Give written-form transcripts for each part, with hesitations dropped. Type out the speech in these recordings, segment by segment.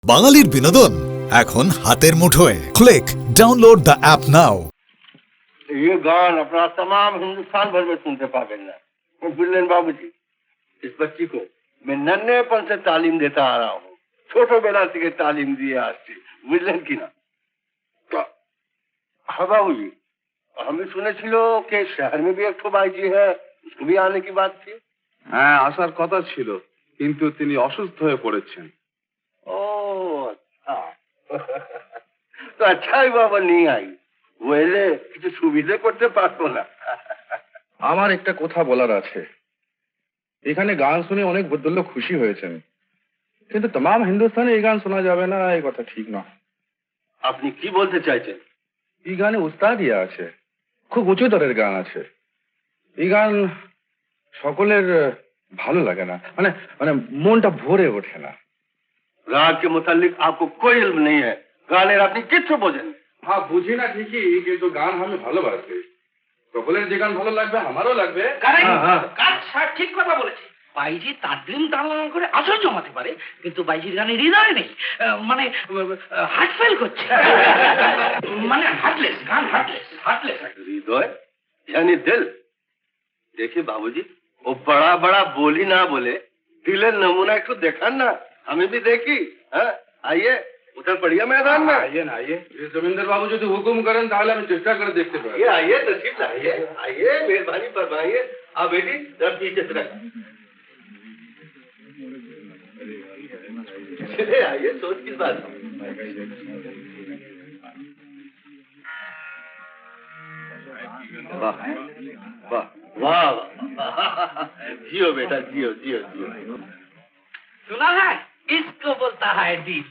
বাঙালির বিনোদন এখন হাতের মুঠোয়। ক্লিক ডাউনলোড দ্য অ্যাপ নাও। ये गान अपना तमाम हिंदुस्तान भर में सुनते पागल ना। बुल्लन बाबूजी, इस बच्ची को मैं नन्हेपन से तालीम देता आ रहा हूँ। छोटे बेला से तालीम दी आज से बुल्लन की ना। तो हाँ बाबूजी, हमें सुने छिलो कि शहर में भी एक ठो भाई जी है, उसको भी आने की बात थी। হ্যাঁ আসার কথা ছিল কিন্তু তিনি অসুস্থ হয়ে পড়েছেন। ओ अच्छा तो अच्छा ही बाबा नहीं आई, वो एले কিছু সুবিধা করতে পারতো না। আমার একটা কথা বলার আছে। এখানে গান শুনে অনেক ভদ্রলোক খুশি হয়েছেন, কিন্তু तमाम হিন্দুস্তানে এই গান শোনা যাবে না, এই কথা ঠিক না। আপনি কি বলতে চাইছেন? এই গানে উস্তাদিয়া আছে, খুব উঁচু দরের গান আছে। এই গান সকলের ভালো লাগে না, মানে মানে মনটা ভরে ওঠে না। राग के मुतालिक आपको कोई इल्म नहीं है, गाने আপনি কিচ্ছু বোঝেন। হ্যাঁ বুঝি না ঠিকই, কিন্তু গান আমি ভালোবাসি। সকলের যে গান ভালো লাগবে আমারও লাগবে। ঠিক কথা বলেছে বাইজি। তাদলিম তাড়ানো করে আসর জমাতে পারে, কিন্তু বাইজির গানে হৃদয় নেই, মানে হার্ট ফেল করছে, মানে হার্টলেস গান, হার্টলেস। हृदय यानी दिल। देखिए बाबूजी, वो बड़ा बड़ा बोली ना बोले, दिलेर नमूना একটু देखान ना, हमें भी देखी। आइए उधर पड़िए मैदान में। आइए ना, आइए। जमींदार बाबू যদি হুকুম করেন তাহলে আমি চেষ্টা করে দেখতে পারি। ये आइए, तशरीफ लाइए, आइए, मेहरबानी फरमाइए। आप बेटी जरा पीछे से रखिए। चले आइए, सोच की बात है। वाह वाह वाह, जियो बेटा, जियो जियो जियो। सुना है, इसको बोलता है दिल।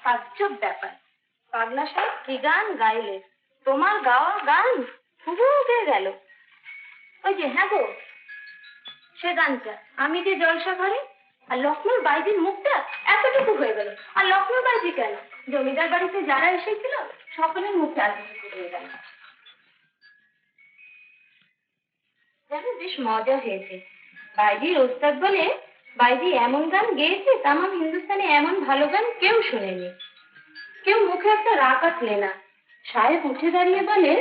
তাজ্জব ব্যাপার, পাগলা সাহেব কি গান গাইলে! তোমার গাওয়া গান হুবহু গেয়ে গেল। ওই যে হ্যাঁ গো, সে গানটা আমি যে জলসা ঘরে, আর লক্ষ্মণ বাইজির মুখটা এতটুকু হয়ে গেল। আর লক্ষ্মণ বাইজি কেন, জমিদার বাড়িতে যারা এসেছিল সকলের মুখটা এতটুকু হয়ে গেল। দেখো বেশ মজা হয়েছে। বাইজির ওস্তাদ বলে বাইজি এমন গান গেয়েছে, তামাম হিন্দুস্তানে এমন ভালো গান কেউ শোনেনি। কেউ মুখে একটা রাকাত লেনা। সাহেব উঠে দাঁড়িয়ে বলে,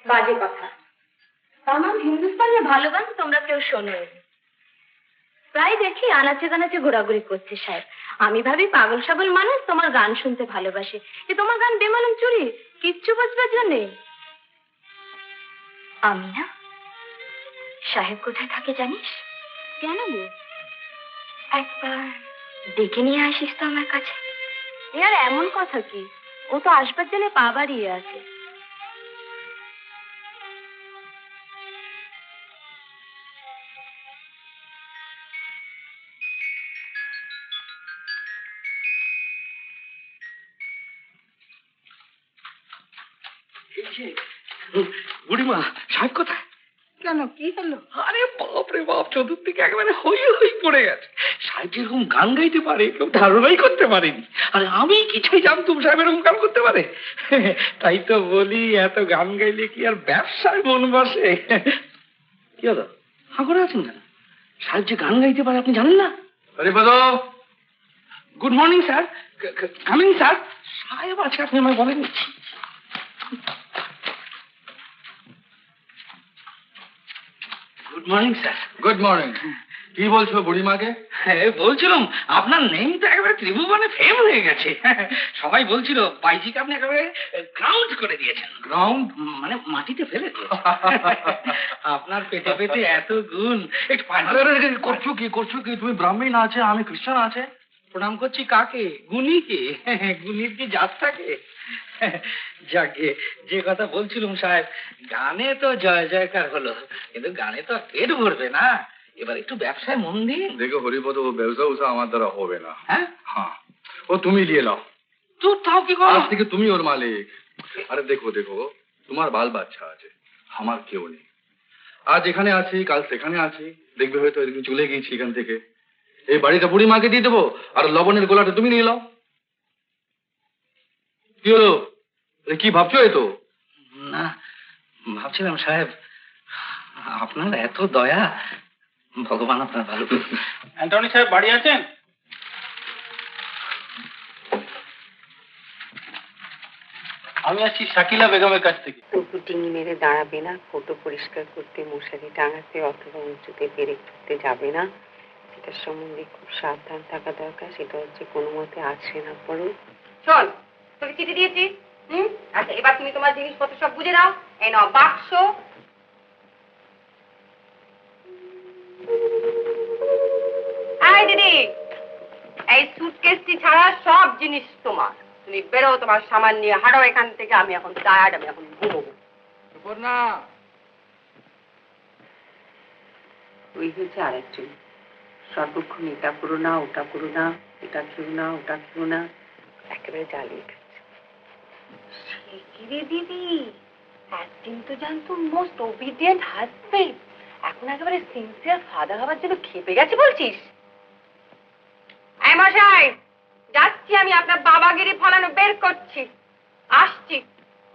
বাজে কথা, তামাম হিন্দুস্তানে ভালো গান তোমরা কেউ শোনোনি। প্রায় দেখি আনাচে কানাচে ঘোরাঘুরি করছে সাহেব। আমি ভাবি পাগল সাগল মানুষ তোমার গান শুনতে ভালোবাসে, এ তোমার গান বেমালুম চুরি, কিচ্ছু বুঝবার জন্যে। আমি না, সাহেব কোথায় থাকে জানিস? কেন গো? একবার ডেকে নিয়ে আসিস তো আমার কাছে। এ আর এমন কথা কি, ও তো আসবার জন্য পা বাড়িয়ে আছে। বুড়িমা, সাহেব কোথায়? কেন, কি হলো? আরে বাপ রে বাপ, চতুর্দিকে একেবারে হই হই পড়ে গেছে। সাহেব যেরকম গান গাইতে পারে কেউ ধারণাই করতে পারেনি। আরে আমি কিছুই জানতুম সাহেব এরকম গান করতে পারে? তাই তো বলি, এত গান গাইলে কি আর ব্যবসায় মন বসে? কি হলো, হাঁ করে আছেন কেন? সাহেব যে গান গাইতে পারে আপনি জানেন না? আরে বাদো, good morning sir. Coming sir. সাহেব আজকে আপনি আমায় বলেননি। Good morning sir. Good morning. কি বলছো বুড়িমাকে? হ্যাঁ বলছিলাম, আপনার নেম তো একেবারে ত্রিভুবনে ফেম হয়ে গেছে। সবাই বলছিল বাইজিকে আপনি একেবারে গ্রাউন্ড করে দিয়েছেন। গ্রাউন্ড মানে মাটিতে ফেলে দিয়েছেন। আপনার পেটে পেটে এত গুণ, একটু করছো কি, করছো কি? তুমি ব্রাহ্মণ আছে, আমি খ্রিস্টান আছে। প্রণাম করছি কাকে? গুণীকে। গুণীর কি জাত থাকে? যাকে যে কথা বলছিলাম সাহেব, গানে তো জয় জয়কার হলো, কিন্তু গানে তো পেট ভরবে না। এবার একটু ব্যবসায় মন দিন। দেখো হরিপদ, ও ব্যবসা উসা আমার দ্বারা হবে না। হ্যাঁ হ্যাঁ, ও তুমি নিয়ে নাও। তো তাও কি করো? আজ থেকে তুমি ওর মালিক। আরে দেখো দেখো, তোমার বাল বাচ্চা আছে, আমার কেউ নেই। আজ এখানে আছি, কাল সেখানে আছি, দেখবে হয়তো এদিকে চলে গিয়েছি এখান থেকে। এই বাড়িটা বুড়ি মাকে দিয়ে দেবো, আর লবণের গোলাটা তুমি নিয়ে নাও। কি হলো, কি ভাবছো? এ তো না, ভাবছিলাম সাহেব আপনার এত দয়া, ভগবান আপনার ভালো করুন। অ্যান্টনি সাহেব বাড়ি আছেন? আমি আসছি শাকিলা বেগমের কাছ থেকে। তবু ডিঙি মেরে দাঁড়াবে না, ফটো পরিষ্কার করতে, মশারি টাঙাতে অথবা উঁচুতে পেরেক করতে যাবে না। এটার সম্বন্ধে খুব সাবধান থাকা দরকার। সেটা হচ্ছে কোনো মতে আসে না পড়ো। শোন, তোকে চিঠি দিয়েছি। আচ্ছা, এবার তুমি তোমার জিনিসপত্র সব বুঝে নাও। এই নাও বাক্স। এই দিদি, এই সুটকেসটি ছাড়া সব জিনিস তোমার। তুমি বেরো, তোমার সামান নিয়ে হাঁটো এখান থেকে। আমি এখন টায়ার্ড, আমি এখন ঘুমোবো। সুপর্ণা, ওই হচ্ছে আরেকজন, সর্বক্ষণ এটা করো না, ওটা করো না, এটা খেও না, ওটা খেও না, একেবারে জ্বালিয়ে খাচ্ছে। সে কি রে দিদি, একদিন তো জানতো মোস্ট ওবিডিয়েন্ট হাজবেন্ড, এখন একেবারে সিনসিয়ার ফাদার হওয়ার জন্য খেপে গেছে বলছিস? এই মশাই, যাচ্ছি আমি, আপনার বাবাগিরি ফলানো বের করছি। আসছি।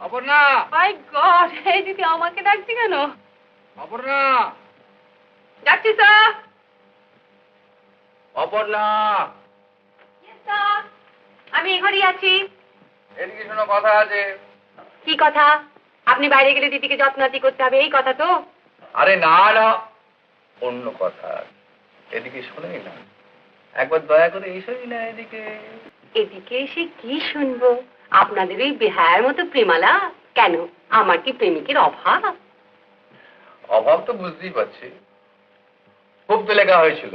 অপর্ণা, মাই গড, এই দিদি আমাকে ডাকছি কেন? অপর্ণা, যাচ্ছি স্যার। অপর্ণা, আমি এখানেই আছি। এদিকে শোনো, কথা আছে। কি কথা? আপনি বাইরে গেলে দিদিকে যত্নাতি করতে হবে, এই কথা তো? আরে না না, অন্য কথা। এদিকে শোনেই না, একবার দয়া করে এসোই না এদিকে। এদিকে এসে কি শুনবো? আপনাদের ওই বেহায়ার মতো প্রেমালা? কেন, আমার কি প্রেমিকের অভাব? অভাব তো বুঝতেই পারছি। খুব তো লেখা হয়েছিল,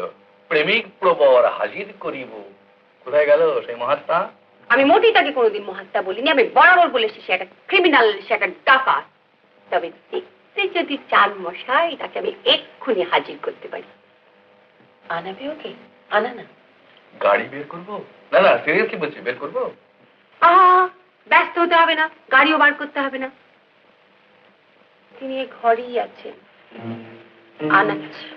প্রেমিক প্রবর হাজির করিব। কোথায় গেল সেই মহাত্মা? আমি মোটেই তাকে কোনোদিন মহাত্মা বলিনি। আমি বরাবর বলেছি সে একটা ক্রিমিনাল, সে একটা ডাকাত। তবে দেখতে যদি চান মশাই, তাকে আমি এক্ষুনি হাজির করতে পারি। আনাবে ওকে? আনা না। গাড়ি বের করবো? না না, সিরিয়াসলি বলছি, বের করবো। ব্যস্ত হতে হবে না, গাড়িও বার করতে হবে না। তিনি এ ঘরেই আছেন, আনাচ্ছি।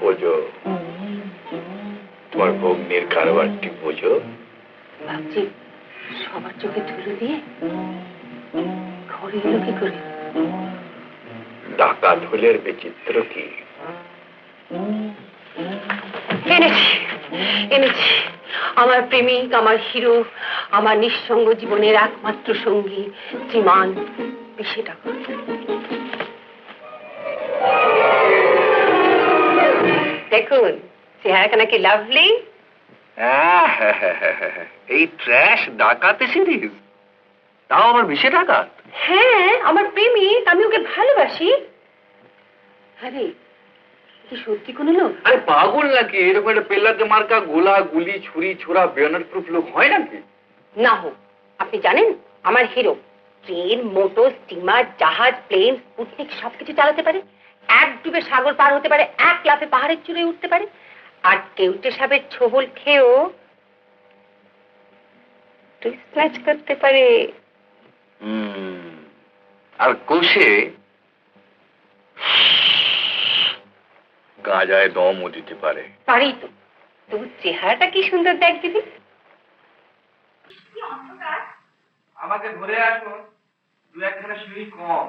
বোঝো, তোমার ভগ্নির কারবারটি বোঝো। ভাবছি সবার চোখে ধুলো দিয়ে ঘরে এলো কি করে? ডাকাত হলের বিচিত্র কি? এনেছি এনেছি, আমার প্রেমিক, আমার হিরো, আমার নিঃসঙ্গ জীবনের একমাত্র সঙ্গী, শ্রীমান পিসে টাকা। দেখুন চেহারাখানা কি লাভলি। এই ট্র্যাশ ডাকাতে সিরিজ, তাও আমার বিশে ডাকাত। হ্যাঁ, আমার প্রেমিক, আমি ওকে ভালোবাসি। আরে কি সত্যি কোনো লোক? আরে পাগল নাকি? এরকম একটা পেল্লাতে মার্কা গোলা গুলি ছুরি ছোড়া বেয়নার প্রুফ লোক হয় নাকি? না হোক, আপনি জানেন আমার হিরো ট্রেন, মোটর, স্টিমার, জাহাজ, প্লেন, স্পুটনিক সবকিছু চালাতে পারে। এক ডুবে সাগর পার হতে পারে, এক লাফে পাহাড়ের চূড়ে উঠতে পারে। আর কেউটে সাপের ছোবল খেয়েও স্ন্যাচ করতে পারে। আর কোষে গাঁজায় দমও দিতে পারে। পারি তো, তবু চেহারাটা কি সুন্দর দেখ দিদি। আমাকে ধরে আসুন, দু একখানা সিঁড়ি কম।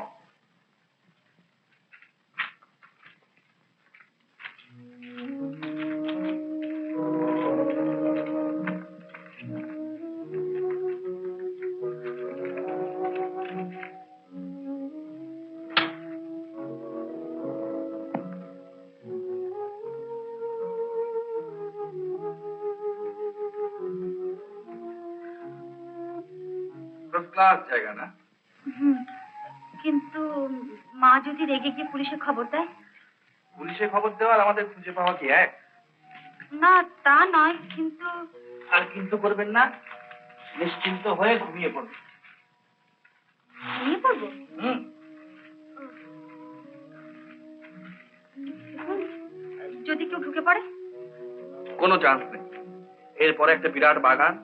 ক্লাস জায়গা না? কিন্তু মা যদি রেগে গিয়ে পুলিশে খবর দেয়? পুলিশে খবর দেওয়ার আমাদের খুঁজে পাওয়া কি এক? না তা নয়, কিন্তু আর কিন্তু করবেন না, নিশ্চিন্ত হয়ে ঘুমিয়ে পড়বেন। নিয়ে পড়বো। যদি কেউ ঢুকে পড়ে? কোনো চান্স নেই। এরপরে একটা বিরাট বাগান,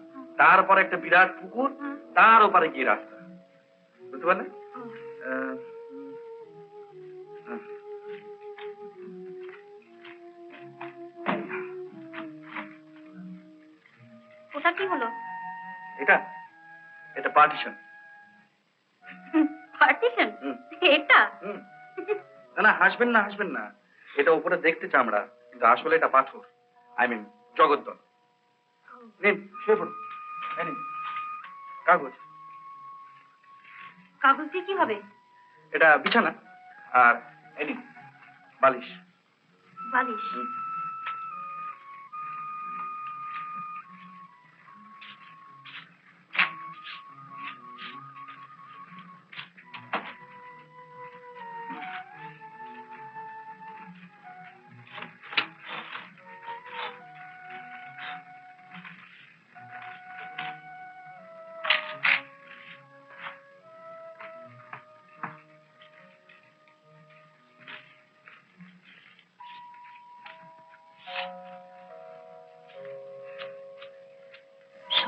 তারপরে একটা বিরাট পুকুর, তার ওপারে গিয়ে রাস্তা। বুঝতে পারলেন? ওটা কি হলো? এটা এটা পার্টিশন। পার্টিশন হুম। এটা না না, হাসবেন না, হাসবেন না। এটা উপরে দেখতে চামড়া, কিন্তু আসলে এটা পাথর, আই মিন জগদ্দল। নিন, শুয়ে পড়ুন। এই নিন কাগজ। কাগজ দিয়ে কি হবে? এটা বিছানা, আর এই নিন বালিশ। বালিশ?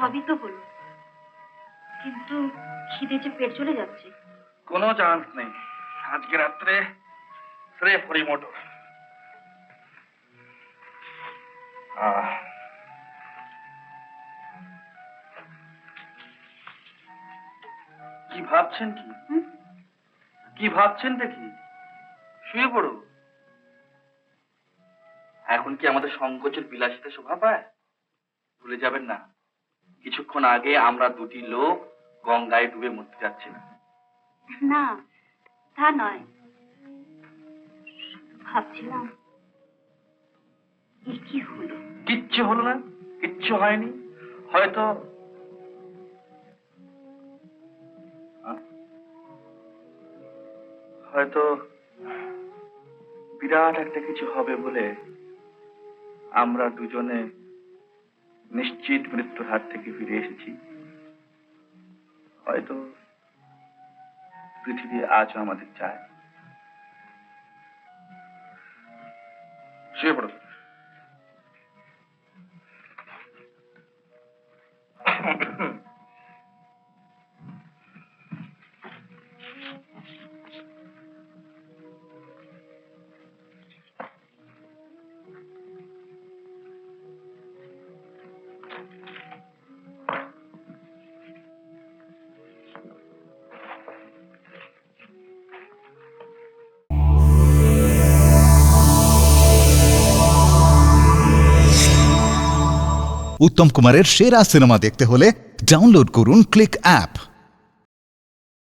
সবই তো হলো, কিন্তু খিদে যে পেট চলে যাচ্ছে। কোনো চান্স নেই, আজকে রাত্রে স্রেফ হরি মোটর। কি ভাবছেন? কি ভাবছেন দেখি? শুয়ে পড়ো। এখন কি আমাদের সংকোচের বিলাসিতা শোভা পায়? ভুলে যাবেন না, কিছুক্ষণ আগে আমরা দুটি লোক গঙ্গায় ডুবে মরতে যাচ্ছি না। না, তা নয়, ভাবছিলাম এ কি হলো। কিচ্ছু হলো না, কিচ্ছু হয়নি। হয়তো হয়তো বিরাট একটা কিছু হবে বলে আমরা দুজনে নিশ্চিত মৃত্যুর হাত থেকে ফিরে এসেছি। হয়তো পৃথিবী আজও আমাদের চায়। শুয়ে পড়ো। উত্তম কুমারের সেরা সিনেমা দেখতে হলে ডাউনলোড করুন ক্লিক অ্যাপ।